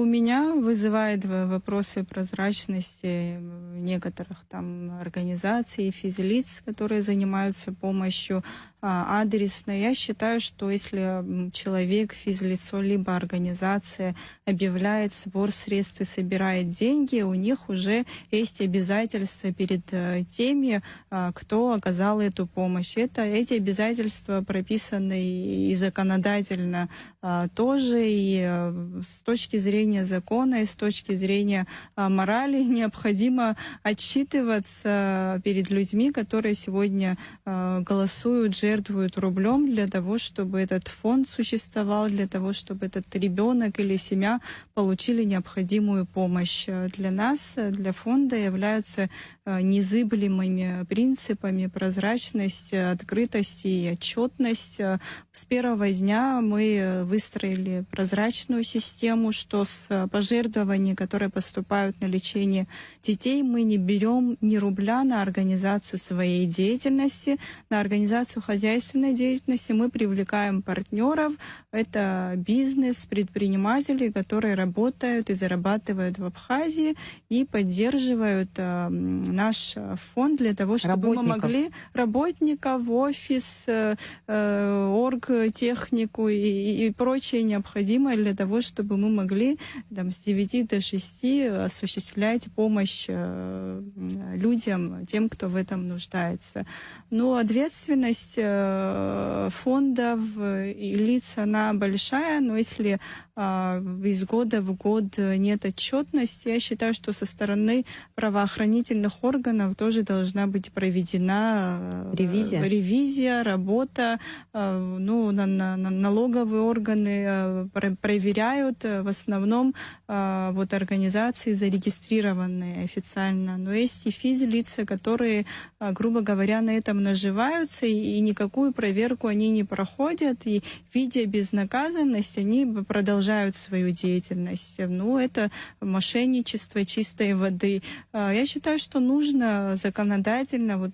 меня вызывает вопросы прозрачности некоторых там организаций, физлиц, которые занимаются помощью адресно. Я считаю, что если человек, физлицо, либо организация объявляет сбор средств и собирает деньги, у них уже есть обязательства перед теми, кто оказал эту помощь. Эти обязательства прописаны и законодательно тоже, и с точки зрения закона, и с точки зрения морали необходимо отчитываться перед людьми, которые сегодня голосуют, жертвуют рублем для того, чтобы этот фонд существовал, для того, чтобы этот ребенок или семья получили необходимую помощь. Для нас, для фонда являются незыблемыми принципами прозрачность, открытость и отчетность. С первого дня мы выстроили прозрачную систему, что с пожертвований, которые поступают на лечение детей, мы не берем ни рубля на организацию своей деятельности, на организацию хозяйственной деятельности. Мы привлекаем партнеров, это бизнес, предприниматели, которые работают и зарабатывают в Абхазии и поддерживают наш фонд для того, чтобы мы могли работников, офис, оргтехнику и прочее необходимое для того, чтобы мы могли там, с 9 до 6 осуществлять помощь людям, тем, кто в этом нуждается. Но ответственность фондов и лиц, она большая, но если из года в год нет отчетности, я считаю, что со стороны правоохранительных органов тоже должна быть проведена ревизия, работа. Налоговые органы проверяют в основном вот организации, зарегистрированные официально. Но есть и физлица, которые, грубо говоря, на этом наживаются, и никакую проверку они не проходят, и видя безнаказанность, они продолжают свою деятельность. Это мошенничество чистой воды. Я считаю, что нужно законодательно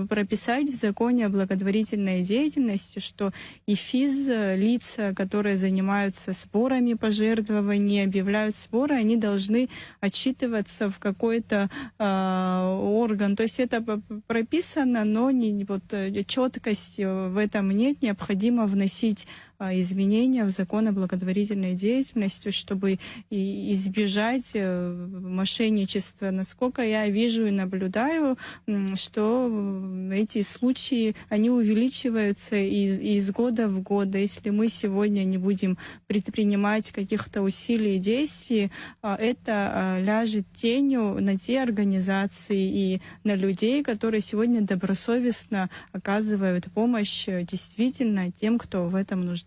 прописать в законе о благотворительной деятельности, что и физлица, которые занимаются сборами пожертвований, объявляют сборы, они должны отчитываться в какой-то орган. То есть это прописано, но четкости в этом нет. Необходимо вносить изменения в закон о благотворительной деятельности, чтобы избежать мошенничества. Насколько я вижу и наблюдаю, что эти случаи, они увеличиваются из года в год. Если мы сегодня не будем предпринимать каких-то усилий и действий, это ляжет тенью на те организации и на людей, которые сегодня добросовестно оказывают помощь действительно тем, кто в этом нуждается.